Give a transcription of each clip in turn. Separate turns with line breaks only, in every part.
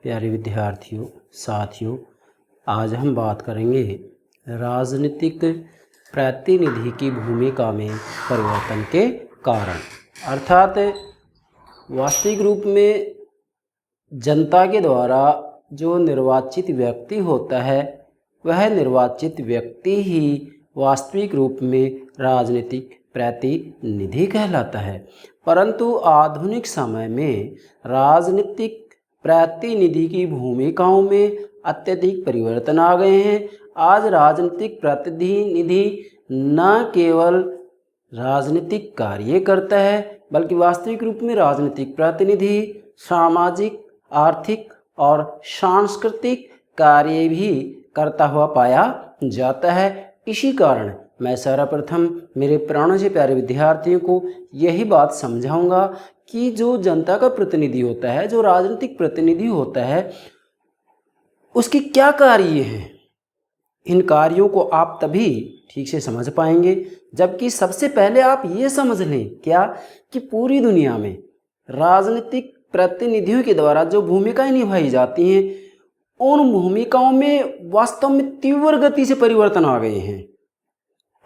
प्यारे विद्यार्थियों, साथियों, आज हम बात करेंगे राजनीतिक प्रतिनिधि की भूमिका में परिवर्तन के कारण। अर्थात वास्तविक रूप में जनता के द्वारा जो निर्वाचित व्यक्ति होता है वह निर्वाचित व्यक्ति ही वास्तविक रूप में राजनीतिक प्रतिनिधि कहलाता है। परंतु आधुनिक समय में राजनीतिक प्रतिनिधि की भूमिकाओं में अत्यधिक परिवर्तन आ गए हैं। आज राजनीतिक प्रतिनिधि न केवल राजनीतिक कार्य करता है बल्कि वास्तविक रूप में राजनीतिक प्रतिनिधि सामाजिक, आर्थिक और सांस्कृतिक कार्य भी करता हुआ पाया जाता है। इसी कारण मैं सर्वप्रथम मेरे प्राणों से प्यारे विद्यार्थियों को यही बात समझाऊंगा कि जो जनता का प्रतिनिधि होता है, जो राजनीतिक प्रतिनिधि होता है, उसके क्या कार्य हैं। इन कार्यों को आप तभी ठीक से समझ पाएंगे जबकि सबसे पहले आप ये समझ लें क्या कि पूरी दुनिया में राजनीतिक प्रतिनिधियों के द्वारा जो भूमिकाएं निभाई जाती हैं उन भूमिकाओं में वास्तव में तीव्र गति से परिवर्तन आ गए हैं।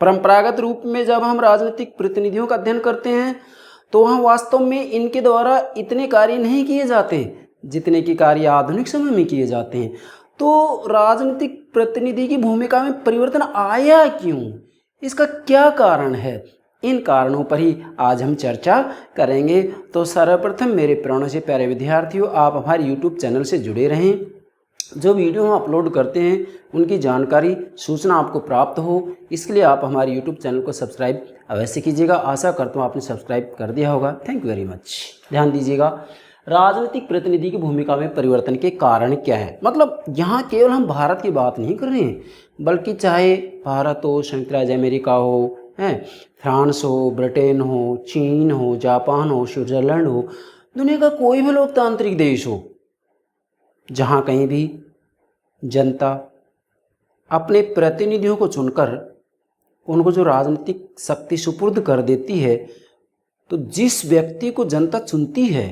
परंपरागत रूप में जब हम राजनीतिक प्रतिनिधियों का अध्ययन करते हैं तो वहाँ वास्तव में इनके द्वारा इतने कार्य नहीं किए जाते जितने के कार्य आधुनिक समय में किए जाते हैं। तो राजनीतिक प्रतिनिधि की भूमिका में परिवर्तन आया क्यों, इसका क्या कारण है, इन कारणों पर ही आज हम चर्चा करेंगे। तो सर्वप्रथम मेरे प्राणों से प्यारे विद्यार्थियों, आप हमारे YouTube चैनल से जुड़े रहें। जो वीडियो हम अपलोड करते हैं उनकी जानकारी, सूचना आपको प्राप्त हो, इसके लिए आप हमारे YouTube चैनल को सब्सक्राइब अवश्य कीजिएगा। आशा करता हूँ आपने सब्सक्राइब कर दिया होगा। Thank you very much. ध्यान दीजिएगा, राजनीतिक प्रतिनिधि की भूमिका में परिवर्तन के कारण क्या है। मतलब यहाँ केवल हम भारत की बात नहीं कर रहे हैं बल्कि चाहे भारत हो, संयुक्त राज्य अमेरिका हो, फ्रांस हो, ब्रिटेन हो, चीन हो, जापान हो, स्विट्जरलैंड हो, दुनिया का कोई भी लोकतांत्रिक देश हो, जहाँ कहीं भी जनता अपने प्रतिनिधियों को चुनकर उनको जो राजनीतिक शक्ति सुपुर्द कर देती है, तो जिस व्यक्ति को जनता चुनती है,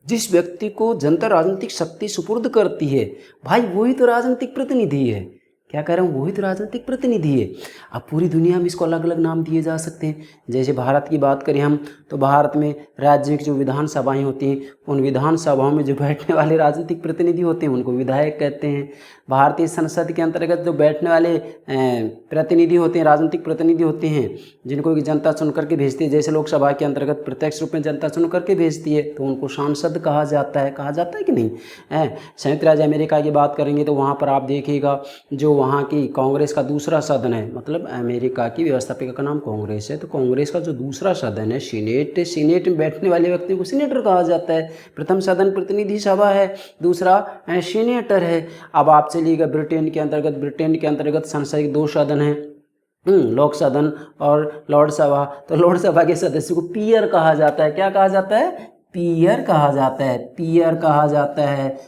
जिस व्यक्ति को जनता राजनीतिक शक्ति सुपुर्द करती है, भाई वही तो राजनीतिक प्रतिनिधि है। क्या कह रहा हूँ, वही तो राजनीतिक प्रतिनिधि है। अब पूरी दुनिया में इसको अलग अलग नाम दिए जा सकते हैं। जैसे भारत की बात करें हम तो भारत में राज्य की जो विधानसभाएं होती हैं उन विधानसभाओं में जो बैठने वाले राजनीतिक प्रतिनिधि होते हैं उनको विधायक कहते हैं। भारतीय संसद के अंतर्गत जो बैठने वाले प्रतिनिधि होते हैं, राजनीतिक प्रतिनिधि होते हैं, जिनको कि जनता चुन करके भेजती है, जैसे लोकसभा के अंतर्गत प्रत्यक्ष रूप में जनता चुन करके भेजती है तो उनको सांसद कहा जाता है कि नहीं। संयुक्त राज्य अमेरिका की बात करेंगे तो वहाँ पर आप देखिएगा जो वहाँ की कांग्रेस का दूसरा सदन है, मतलब अमेरिका की व्यवस्थापिका का नाम कांग्रेस है, तो कांग्रेस का जो दूसरा सदन है सीनेट में बैठने वाले व्यक्ति को सीनेटर कहा जाता है। प्रथम सदन प्रतिनिधि सभा है, दूसरा सीनेटर है। अब आप चलिएगा ब्रिटेन के अंतर्गत संसद के दो सदन हैं, लोक सदन और लॉर्ड सभा। तो लॉर्ड सभा के सदस्य को पीयर कहा जाता है। क्या कहा जाता है, पीयर कहा जाता है,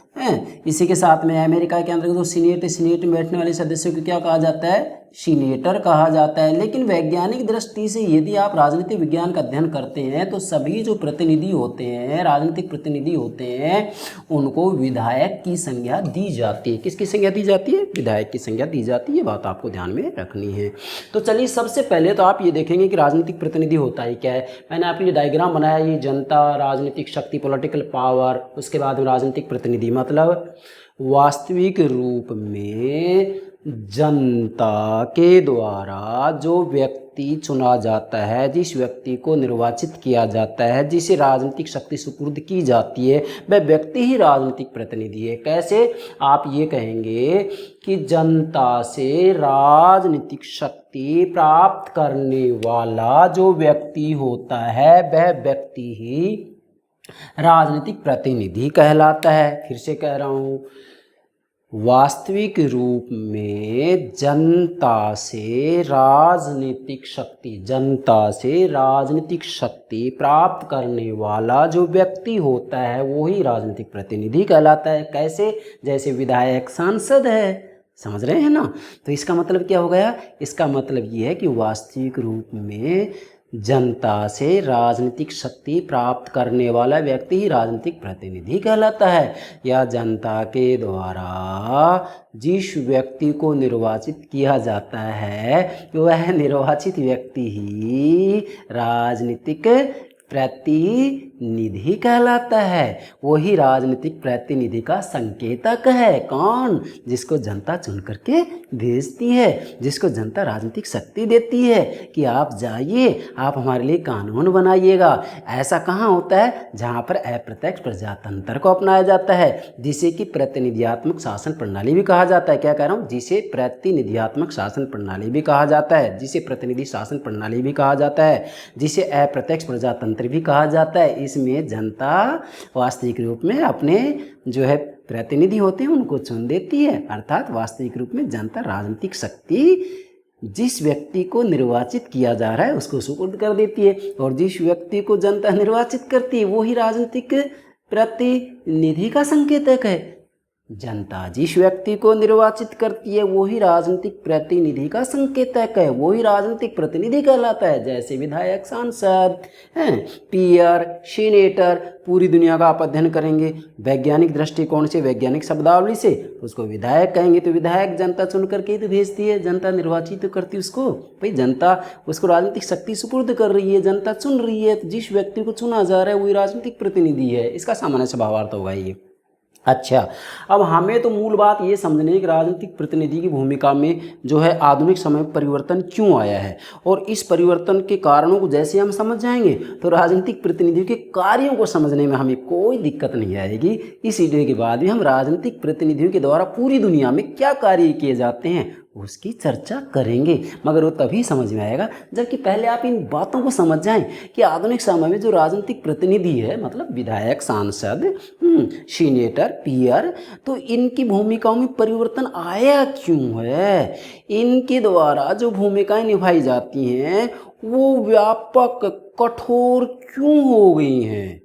इसी के साथ में अमेरिका के अंतर्गत जो सीनेट में बैठने वाले सदस्यों को क्या कहा जाता है, सीनेटर कहा जाता है। लेकिन वैज्ञानिक दृष्टि से यदि आप राजनीतिक विज्ञान का अध्ययन करते हैं तो सभी जो प्रतिनिधि होते हैं, राजनीतिक प्रतिनिधि होते हैं, उनको विधायक की संज्ञा दी जाती है। किसकी संज्ञा दी जाती है, विधायक की संज्ञा दी जाती है। ये बात आपको ध्यान में रखनी है। तो चलिए सबसे पहले तो आप ये देखेंगे कि राजनीतिक प्रतिनिधि होता ही क्या है। मैंने आपके लिए डायग्राम बनाया, ये जनता, राजनीतिक शक्ति, पॉलिटिकल पावर, उसके बाद में राजनीतिक प्रतिनिधि। मतलब वास्तविक रूप में जनता के द्वारा जो व्यक्ति चुना जाता है, जिस व्यक्ति को निर्वाचित किया जाता है, जिसे राजनीतिक शक्ति सुपुर्द की जाती है, वह व्यक्ति ही राजनीतिक प्रतिनिधि है। कैसे, आप ये कहेंगे कि जनता से राजनीतिक शक्ति प्राप्त करने वाला जो व्यक्ति होता है वह व्यक्ति ही राजनीतिक प्रतिनिधि कहलाता है। फिर से कह रहा हूँ, वास्तविक रूप में जनता से राजनीतिक शक्ति प्राप्त करने वाला जो व्यक्ति होता है वो ही राजनीतिक प्रतिनिधि कहलाता है। कैसे, जैसे विधायक, सांसद है, समझ रहे हैं ना। तो इसका मतलब क्या हो गया, इसका मतलब ये है कि वास्तविक रूप में जनता से राजनीतिक शक्ति प्राप्त करने वाला व्यक्ति ही राजनीतिक प्रतिनिधि कहलाता है। या जनता के द्वारा जिस व्यक्ति को निर्वाचित किया जाता है वह निर्वाचित व्यक्ति ही राजनीतिक प्रतिनिधि कहलाता है। वही राजनीतिक प्रतिनिधि का संकेतक है। कौन? जिसको जनता चुन करके भेजती है, जिसको जनता राजनीतिक शक्ति देती है कि आप जाइए, आप हमारे लिए कानून बनाइएगा। ऐसा कहाँ होता है? जहाँ पर अप्रत्यक्ष प्रजातंत्र को अपनाया जाता है, जिसे कि प्रतिनिधियात्मक शासन प्रणाली भी कहा जाता है। क्या कह रहा हूँ? जिसे प्रतिनिधियात्मक शासन प्रणाली भी कहा जाता है, जिसे प्रतिनिधि शासन प्रणाली भी कहा जाता है, जिसे अप्रत्यक्ष प्रजातंत्र भी कहा जाता है। इसमें जनता वास्तविक रूप में अपने जो है प्रतिनिधि होते हैं उनको चुन देती है। अर्थात वास्तविक रूप में जनता राजनीतिक शक्ति जिस व्यक्ति को निर्वाचित किया जा रहा है उसको सुपुर्द कर देती है, और जिस व्यक्ति को जनता निर्वाचित करती है वही राजनीतिक प्रतिनिधि का संकेतक है। जनता जिस व्यक्ति को निर्वाचित करती है वही राजनीतिक प्रतिनिधि का संकेतक है, वही राजनीतिक प्रतिनिधि कहलाता है। जैसे विधायक, सांसद हैं, पीयर, सीनेटर, पूरी दुनिया का आप अध्ययन करेंगे वैज्ञानिक दृष्टिकोण से, वैज्ञानिक शब्दावली से, उसको विधायक कहेंगे। तो विधायक जनता चुन करके ही तो भेजती है, जनता निर्वाचित तो करती है उसको। भाई जनता उसको राजनीतिक शक्ति सुपुर्द कर रही है, जनता चुन रही है, तो जिस व्यक्ति को चुना जा रहा है वही राजनीतिक प्रतिनिधि है। इसका सामान्य स्वभावार्थ होगा ये। अच्छा, अब हमें तो मूल बात ये समझनी है कि राजनीतिक प्रतिनिधि की भूमिका में जो है आधुनिक समय में परिवर्तन क्यों आया है, और इस परिवर्तन के कारणों को जैसे हम समझ जाएंगे तो राजनीतिक प्रतिनिधियों के कार्यों को समझने में हमें कोई दिक्कत नहीं आएगी। इस वीडियो के बाद भी हम राजनीतिक प्रतिनिधियों के द्वारा पूरी दुनिया में क्या कार्य किए जाते हैं उसकी चर्चा करेंगे, मगर वो तभी समझ में आएगा जबकि पहले आप इन बातों को समझ जाएं कि आधुनिक समय में जो राजनीतिक प्रतिनिधि है, मतलब विधायक, सांसद, सीनेटर, पीयर, तो इनकी भूमिकाओं में परिवर्तन आया क्यों है, इनके द्वारा जो भूमिकाएं निभाई जाती हैं वो व्यापक, कठोर क्यों हो गई हैं।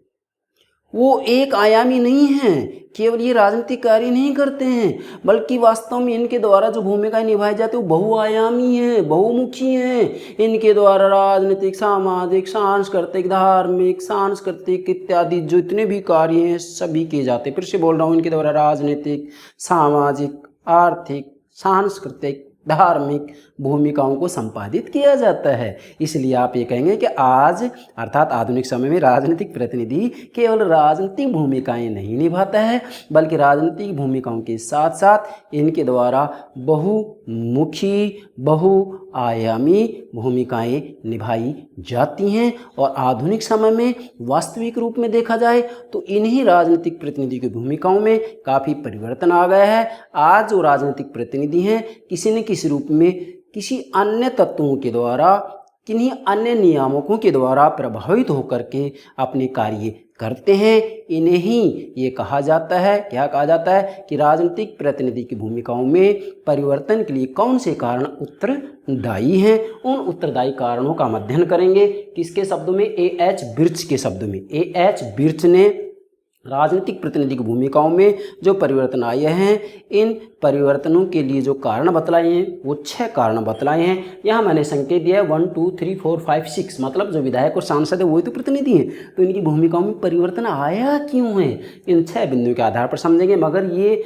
वो एक आयामी नहीं है, केवल ये राजनीतिक कार्य नहीं करते हैं, बल्कि वास्तव में इनके द्वारा जो भूमिकाएं निभाई जाती है वो बहुआयामी है, बहुमुखी है। इनके द्वारा राजनीतिक, सामाजिक, सांस्कृतिक, धार्मिक, सांस्कृतिक इत्यादि जो इतने भी कार्य हैं सभी किए जाते हैं। फिर से बोल रहा हूँ, इनके द्वारा राजनीतिक, सामाजिक, आर्थिक, सांस्कृतिक, धार्मिक भूमिकाओं को संपादित किया जाता है। इसलिए आप ये कहेंगे कि आज अर्थात आधुनिक समय में राजनीतिक प्रतिनिधि केवल राजनीतिक भूमिकाएं नहीं निभाता है, बल्कि राजनीतिक भूमिकाओं के साथ साथ इनके द्वारा बहुमुखी, बहुआयामी भूमिकाएं निभाई जाती हैं। और आधुनिक समय में वास्तविक रूप में देखा जाए तो इन्हीं राजनीतिक प्रतिनिधि की भूमिकाओं में काफ़ी परिवर्तन आ गया है। आज जो राजनीतिक प्रतिनिधि हैं किसी न किसी रूप में किसी अन्य तत्वों के द्वारा, किन्हीं अन्य नियामकों के द्वारा प्रभावित होकर के अपने कार्य करते हैं। इन्हें ही ये कहा जाता है, क्या कहा जाता है कि राजनीतिक प्रतिनिधि की भूमिकाओं में परिवर्तन के लिए कौन से कारण उत्तरदायी हैं। उन उत्तरदायी कारणों का हम अध्ययन करेंगे किसके शब्दों में? A.H. बिर्च के शब्दों में। A.H. बिर्च ने राजनीतिक प्रतिनिधि की भूमिकाओं में जो परिवर्तन आए हैं, इन परिवर्तनों के लिए जो कारण बतलाए हैं वो 6 कारण बतलाए हैं। यहाँ मैंने संकेत दिया है 1 2 3 4 5 6, मतलब जो विधायक और सांसद है वही तो प्रतिनिधि हैं, तो इनकी भूमिकाओं में परिवर्तन आया क्यों है, इन 6 बिंदुओं के आधार पर समझेंगे। मगर ये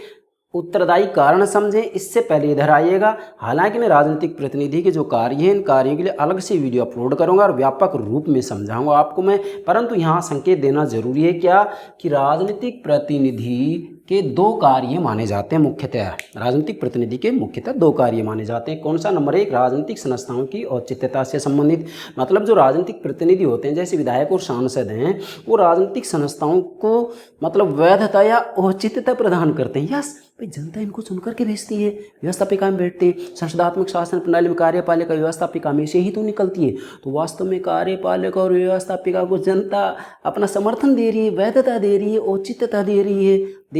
उत्तरदायी कारण समझें इससे पहले इधर आइएगा। हालांकि मैं राजनीतिक प्रतिनिधि के जो कार्य हैं इन कार्यों के लिए अलग से वीडियो अपलोड करूंगा और व्यापक रूप में समझाऊंगा आपको मैं, परंतु यहाँ संकेत देना जरूरी है क्या कि राजनीतिक प्रतिनिधि के 2 कार्य माने जाते हैं मुख्यतः। राजनीतिक प्रतिनिधि के मुख्यतः 2 कार्य माने जाते हैं। कौन सा? नंबर 1, राजनीतिक संस्थाओं की औचित्यता से संबंधित, मतलब जो राजनीतिक प्रतिनिधि होते हैं जैसे विधायक और सांसद हैं वो राजनीतिक संस्थाओं को मतलब वैधता या औचित्यता प्रदान करते हैं। यस भाई, जनता इनको चुन करके भेजती है, व्यवस्थापिका में बैठते हैं, संसदात्मक शासन प्रणाली में कार्यपालिका व्यवस्थापिका में से ही तो निकलती है। तो वास्तव में कार्यपालिका और व्यवस्थापिका को जनता अपना समर्थन दे रही है, वैधता दे रही है, औचित्यता दे रही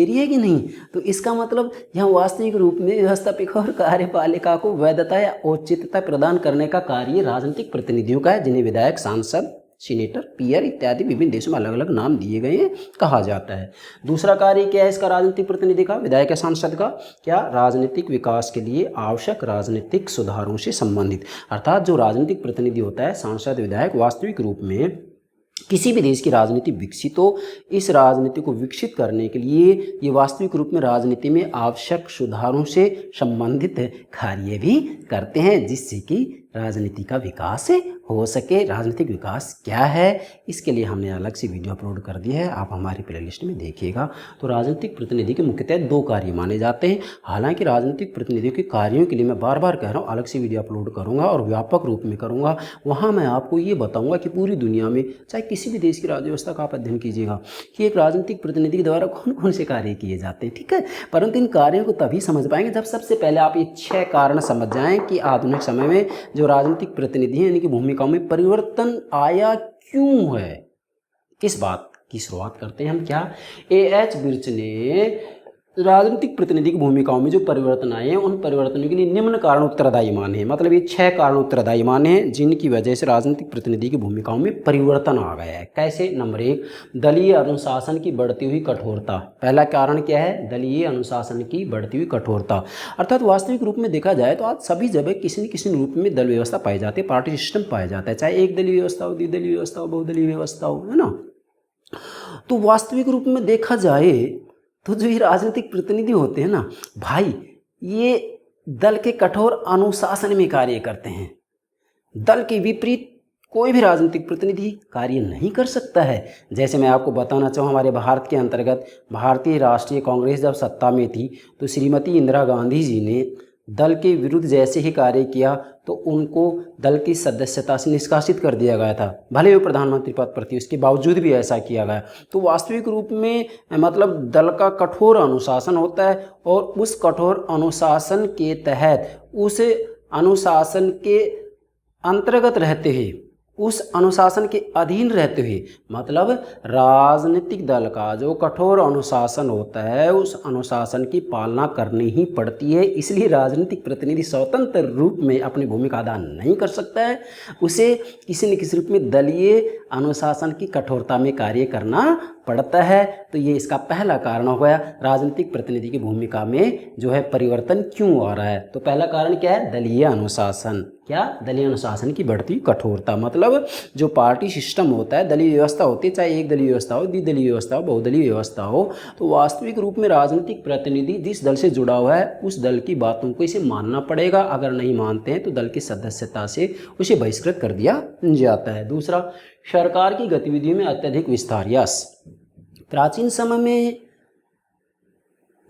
है कि नहीं? तो इसका मतलब यहाँ वास्तविक रूप में व्यवस्थापिका और कार्यपालिका को वैधता या औचित्यता प्रदान करने का कार्य राजनीतिक प्रतिनिधियों का है, जिन्हें विधायक, सांसद, सीनेटर, पीयर इत्यादि विभिन्न देशों में अलग अलग नाम दिए गए हैं, कहा जाता है। दूसरा कार्य क्या है इसका राजनीतिक प्रतिनिधि का, विधायक या सांसद का, क्या राजनीतिक विकास के लिए आवश्यक राजनीतिक सुधारों से संबंधित। अर्थात जो राजनीतिक प्रतिनिधि होता है, सांसद, विधायक, वास्तविक रूप में किसी भी देश की राजनीति विकसित हो, इस राजनीति को विकसित करने के लिए ये वास्तविक रूप में राजनीति में आवश्यक सुधारों से संबंधित कार्य भी करते हैं, जिससे कि राजनीति का विकास हो सके। राजनीतिक विकास क्या है, इसके लिए हमने अलग से वीडियो अपलोड कर दी है, आप हमारी प्लेलिस्ट में देखिएगा। तो राजनीतिक प्रतिनिधि के मुख्यतः 2 कार्य माने जाते हैं। हालांकि राजनीतिक प्रतिनिधियों के कार्यों के लिए मैं बार बार कह रहा हूँ अलग से वीडियो अपलोड करूँगा और व्यापक रूप में करूँगा। वहाँ मैं आपको ये बताऊँगा कि पूरी दुनिया में चाहे किसी भी देश की राज्य व्यवस्था का आप अध्ययन कीजिएगा कि एक राजनीतिक प्रतिनिधि के द्वारा कौन कौन से कार्य किए जाते हैं, ठीक है। परंतु इन कार्यों को तभी समझ पाएंगे जब सबसे पहले आप ये 6 कारण समझ जाएं कि आधुनिक समय में जो राजनीतिक प्रतिनिधि हैं इनकी भूमिकाओं में परिवर्तन आया क्यों है। किस बात की शुरुआत करते हैं हम, क्या A.H. बिर्च ने राजनीतिक प्रतिनिधि की भूमिकाओं में जो परिवर्तन आए हैं उन परिवर्तनों के लिए निम्न कारण उत्तरदायी माने हैं। मतलब ये 6 कारण उत्तरदायी माने हैं जिनकी वजह से राजनीतिक प्रतिनिधि की भूमिकाओं में परिवर्तन आ गया है। कैसे? नंबर 1, दलीय अनुशासन की बढ़ती हुई कठोरता। पहला कारण क्या है? दलीय अनुशासन की बढ़ती हुई कठोरता। अर्थात वास्तविक रूप में देखा जाए तो आज सभी जगह किसी न किसी रूप में दल व्यवस्था पाई जाती है, पार्टी सिस्टम पाया जाता है, चाहे एक दलीय व्यवस्था हो, द्विदलीय व्यवस्था हो, बहुदलीय व्यवस्था हो, है ना। तो वास्तविक रूप में देखा जाए तो जो ये राजनीतिक प्रतिनिधि होते हैं ना भाई, ये दल के कठोर अनुशासन में कार्य करते हैं। दल के विपरीत कोई भी राजनीतिक प्रतिनिधि कार्य नहीं कर सकता है। जैसे मैं आपको बताना चाहूँ, हमारे भारत के अंतर्गत भारतीय राष्ट्रीय कांग्रेस जब सत्ता में थी तो श्रीमती इंदिरा गांधी जी ने दल के विरुद्ध जैसे ही कार्य किया तो उनको दल की सदस्यता से निष्कासित कर दिया गया था, भले वो प्रधानमंत्री पद पर थी, उसके बावजूद भी ऐसा किया गया। तो वास्तविक रूप में मतलब दल का कठोर अनुशासन होता है और उस कठोर अनुशासन के तहत, उस अनुशासन के अंतर्गत रहते हुए, उस अनुशासन के अधीन रहते हुए, मतलब राजनीतिक दल का जो कठोर अनुशासन होता है उस अनुशासन की पालना करनी ही पड़ती है। इसलिए राजनीतिक प्रतिनिधि स्वतंत्र रूप में अपनी भूमिका अदा नहीं कर सकता है, उसे किसी न किसी रूप में दलीय अनुशासन की कठोरता में कार्य करना पड़ता है। तो ये इसका पहला कारण हो गया राजनीतिक प्रतिनिधि की भूमिका में जो है परिवर्तन क्यों आ रहा है। तो पहला कारण क्या है? दलीय अनुशासन। क्या? दलीय अनुशासन की बढ़ती कठोरता। मतलब जो पार्टी सिस्टम होता है, दलीय व्यवस्था होती है, चाहे एक दलीय व्यवस्था हो, द्विदलीय व्यवस्था हो, बहुदलीय व्यवस्था हो, तो वास्तविक रूप में राजनीतिक प्रतिनिधि जिस दल से जुड़ा हुआ है उस दल की बातों को इसे मानना पड़ेगा। अगर नहीं मानते हैं तो दल की सदस्यता से उसे बहिष्कृत कर दिया जाता है। दूसरा, सरकार की गतिविधियों में अत्यधिक विस्तार। यस, प्राचीन समय में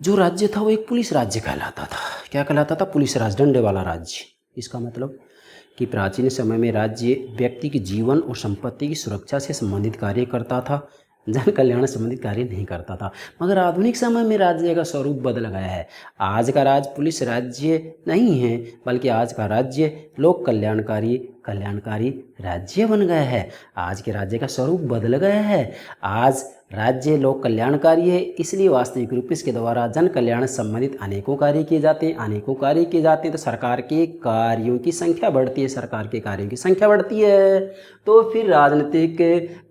जो राज्य था वो एक पुलिस राज्य कहलाता था। क्या कहलाता था? पुलिस राज्य, डंडे वाला राज्य। इसका मतलब कि प्राचीन समय में राज्य व्यक्ति के जीवन और संपत्ति की सुरक्षा से संबंधित कार्य करता था, जन कल्याण संबंधित कार्य नहीं करता था। मगर आधुनिक समय में राज्य का स्वरूप बदल गया है। आज का राज्य पुलिस राज्य नहीं है, बल्कि आज का राज्य लोक कल्याणकारी राज्य बन गया है। आज के राज्य का स्वरूप बदल गया है। आज राज्य लोक कल्याणकारी है, इसलिए वास्तविक रूप इसके द्वारा जन कल्याण संबंधित अनेकों कार्य किए जाते हैं। तो सरकार के कार्यों की संख्या बढ़ती है, सरकार के कार्यों की संख्या बढ़ती है तो फिर राजनीतिक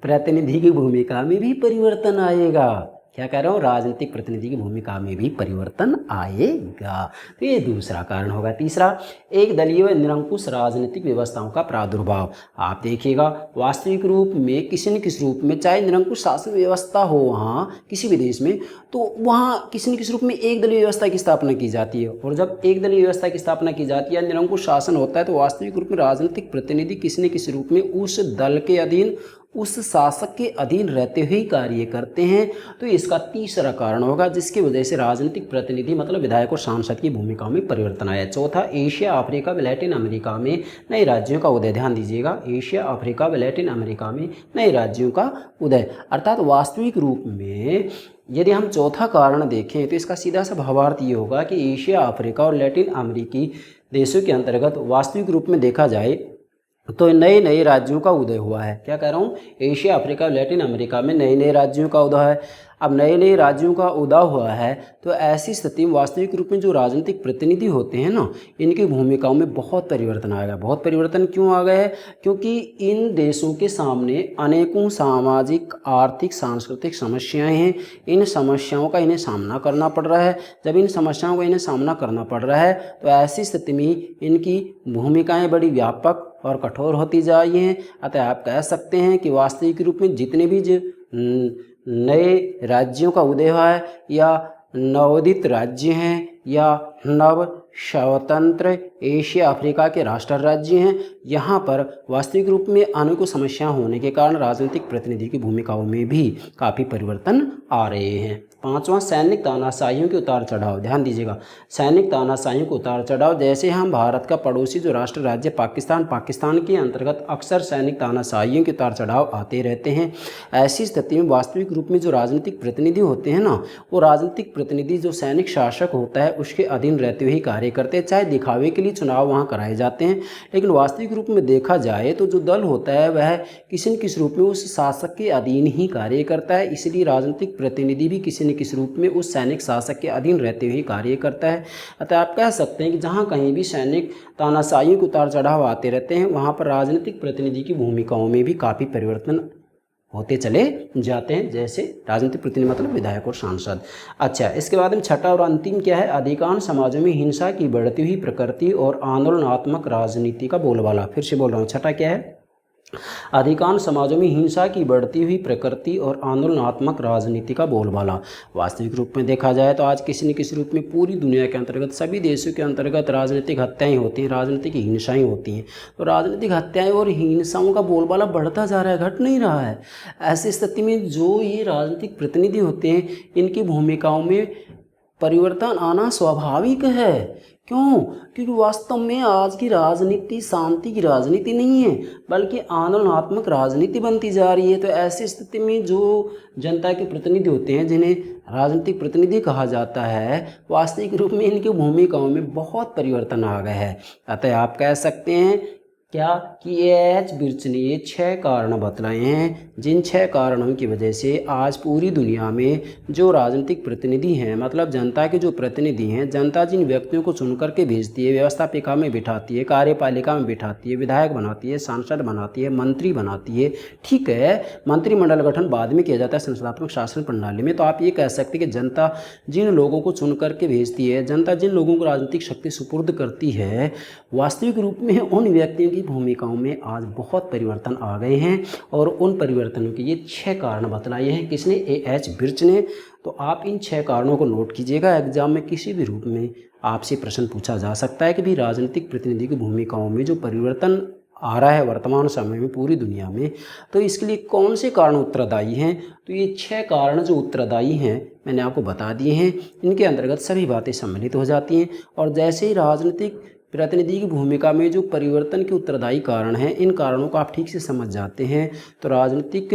प्रतिनिधि की भूमिका में भी परिवर्तन आएगा। क्या कह रहा हूँ? राजनीतिक प्रतिनिधि की भूमिका में भी परिवर्तन आएगा। तो ये दूसरा कारण होगा। तीसरा, एक दलीय व निरंकुश राजनीतिक व्यवस्थाओं का प्रादुर्भाव। आप देखिएगा वास्तविक रूप में किसी न किसी रूप में, चाहे निरंकुश शासन व्यवस्था हो वहाँ किसी भी देश में, तो वहाँ किसी न किसी रूप में एक दलीय व्यवस्था की स्थापना की जाती है। और जब एक दलीय व्यवस्था की स्थापना की जाती है, निरंकुश शासन होता है, तो वास्तविक रूप में राजनीतिक प्रतिनिधि किसी न किसी रूप में उस दल के अधीन, उस शासक के अधीन रहते हुए कार्य करते हैं। तो इसका तीसरा कारण होगा जिसकी वजह से राजनीतिक प्रतिनिधि मतलब विधायक और सांसद की भूमिकाओं में परिवर्तन आया। चौथा, एशिया, अफ्रीका व लैटिन अमेरिका में नए राज्यों का उदय। ध्यान दीजिएगा, एशिया, अफ्रीका व लैटिन अमेरिका में नए राज्यों का उदय। अर्थात वास्तविक रूप में यदि हम चौथा कारण देखें तो इसका सीधा सा भावार्थ ये होगा कि एशिया, अफ्रीका और लैटिन अमेरिकी देशों के अंतर्गत वास्तविक रूप में देखा जाए तो नए नए राज्यों का उदय हुआ है। क्या कह रहा हूँ? एशिया, अफ्रीका, लैटिन अमेरिका में नए नए राज्यों का उदय है। अब नए नए राज्यों का उदय हुआ है, तो ऐसी स्थिति में वास्तविक रूप में जो राजनीतिक प्रतिनिधि होते हैं ना, इनकी भूमिकाओं में बहुत परिवर्तन आएगा। बहुत परिवर्तन क्यों आ गए है? क्योंकि इन देशों के सामने अनेकों सामाजिक, आर्थिक, सांस्कृतिक समस्याएं हैं। इन समस्याओं का इन्हें सामना करना पड़ रहा है। जब इन समस्याओं का इन्हें सामना करना पड़ रहा है, तो ऐसी स्थिति में इनकी भूमिकाएं बड़ी व्यापक और कठोर होती जा रही हैं। अतः आप कह सकते हैं कि वास्तविक रूप में जितने भी नए राज्यों का उदय हुआ है, या नवोदित राज्य हैं, या नव स्वतंत्र एशिया अफ्रीका के राष्ट्र राज्य हैं, यहाँ पर वास्तविक रूप में अनेकों समस्याएं होने के कारण राजनीतिक प्रतिनिधि की भूमिकाओं में भी काफ़ी परिवर्तन आ रहे हैं। पांचवां, सैनिक तानाशाहियों के उतार चढ़ाव। ध्यान दीजिएगा, सैनिक तानाशाहियों के उतार चढ़ाव। जैसे हम भारत का पड़ोसी जो राष्ट्र राज्य पाकिस्तान के अंतर्गत अक्सर सैनिक तानाशाहियों के उतार चढ़ाव आते रहते हैं। ऐसी स्थिति में वास्तविक रूप में जो राजनीतिक प्रतिनिधि होते हैं ना, वो राजनीतिक प्रतिनिधि जो सैनिक शासक होता है उसके अधीन रहते हुए कार्य करते हैं। चाहे दिखावे के लिए चुनाव वहाँ कराए जाते हैं, लेकिन वास्तविक रूप में देखा जाए तो जो दल होता है वह किसी न किसी रूप में उस शासक के अधीन ही कार्य करता है। इसलिए राजनीतिक प्रतिनिधि भी किसी न किसी रूप में उस सैनिक शासक के अधीन रहते हुए कार्य करता है। अतः आप कह सकते हैं कि जहाँ कहीं भी सैनिक तानाशाही के उतार चढ़ाव आते रहते हैं, वहाँ पर राजनीतिक प्रतिनिधि की भूमिकाओं में भी काफ़ी परिवर्तन होते चले जाते हैं। जैसे राजनीतिक प्रतिनिधि मतलब विधायक और सांसद। अच्छा, इसके बाद में छठा और अंतिम क्या है? अधिकांश समाजों में हिंसा की बढ़ती हुई प्रकृति और आंदोलनात्मक राजनीति का बोलबाला। फिर से बोल रहा हूँ, छठा क्या है? अधिकांश समाजों में हिंसा की बढ़ती हुई प्रकृति और आंदोलनात्मक राजनीति का बोलबाला। वास्तविक रूप में देखा जाए तो आज किसी न किसी रूप में पूरी दुनिया के अंतर्गत, सभी देशों के अंतर्गत राजनीतिक हत्याएं होती हैं, राजनीतिक हिंसाएं होती हैं। तो राजनीतिक हत्याएं और हिंसाओं का बोलबाला बढ़ता जा रहा है, घट नहीं रहा है। ऐसी स्थिति में जो ये राजनीतिक प्रतिनिधि होते हैं, इनकी भूमिकाओं में परिवर्तन आना स्वाभाविक है। क्यों? क्योंकि वास्तव में आज की राजनीति शांति की राजनीति नहीं है, बल्कि आंदोलनात्मक राजनीति बनती जा रही है। तो ऐसी स्थिति में जो जनता के प्रतिनिधि होते हैं, जिन्हें राजनीतिक प्रतिनिधि कहा जाता है, वास्तविक रूप में इनकी भूमिकाओं में बहुत परिवर्तन आ गया है। अतः आप कह सकते हैं क्या कि एच बिर्च ने ये 6 कारण बतलाए हैं, जिन 6 कारणों की वजह से आज पूरी दुनिया में जो राजनीतिक प्रतिनिधि हैं, मतलब जनता के जो प्रतिनिधि हैं, जनता जिन व्यक्तियों को चुन करके भेजती है, व्यवस्थापिका में बिठाती है, कार्यपालिका में बिठाती है, विधायक बनाती है, सांसद बनाती है, मंत्री बनाती है। ठीक है, मंत्रिमंडल गठन बाद में किया जाता है संसदात्मक शासन प्रणाली में। तो आप ये कह सकते हैं कि जनता जिन लोगों को चुन करके भेजती है, जनता जिन लोगों को राजनीतिक शक्ति सुपुर्द करती है, वास्तविक रूप में उन व्यक्तियों की भूमिकाओं में आज बहुत परिवर्तन आ गए हैं। और उन परिवर्तनों के ये 6 कारण बतलाए हैं। किसने? एच बिर्च ने। तो आप इन 6 कारणों को नोट कीजिएगा। एग्जाम में किसी भी रूप में आपसे प्रश्न पूछा जा सकता है कि भी राजनीतिक प्रतिनिधि की भूमिकाओं में जो परिवर्तन आ रहा है वर्तमान समय में पूरी दुनिया में, तो इसके लिए कौन से कारण उत्तरदायी हैं? तो ये 6 कारण जो उत्तरदायी हैं मैंने आपको बता दिए हैं। इनके अंतर्गत सभी बातें सम्मिलित हो जाती हैं। और जैसे ही राजनीतिक प्रतिनिधि की भूमिका में जो परिवर्तन के उत्तरदायी कारण हैं, इन कारणों को आप ठीक से समझ जाते हैं, तो राजनीतिक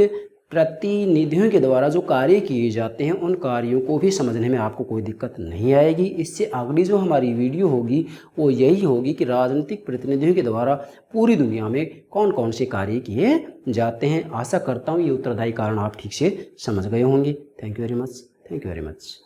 प्रतिनिधियों के द्वारा जो कार्य किए जाते हैं, उन कार्यों को भी समझने में आपको कोई दिक्कत नहीं आएगी। इससे अगली जो हमारी वीडियो होगी वो यही होगी कि राजनीतिक प्रतिनिधियों के द्वारा पूरी दुनिया में कौन कौन से कार्य किए जाते हैं। आशा करता हूँ ये उत्तरदायी कारण आप ठीक से समझ गए होंगे। Thank you very much.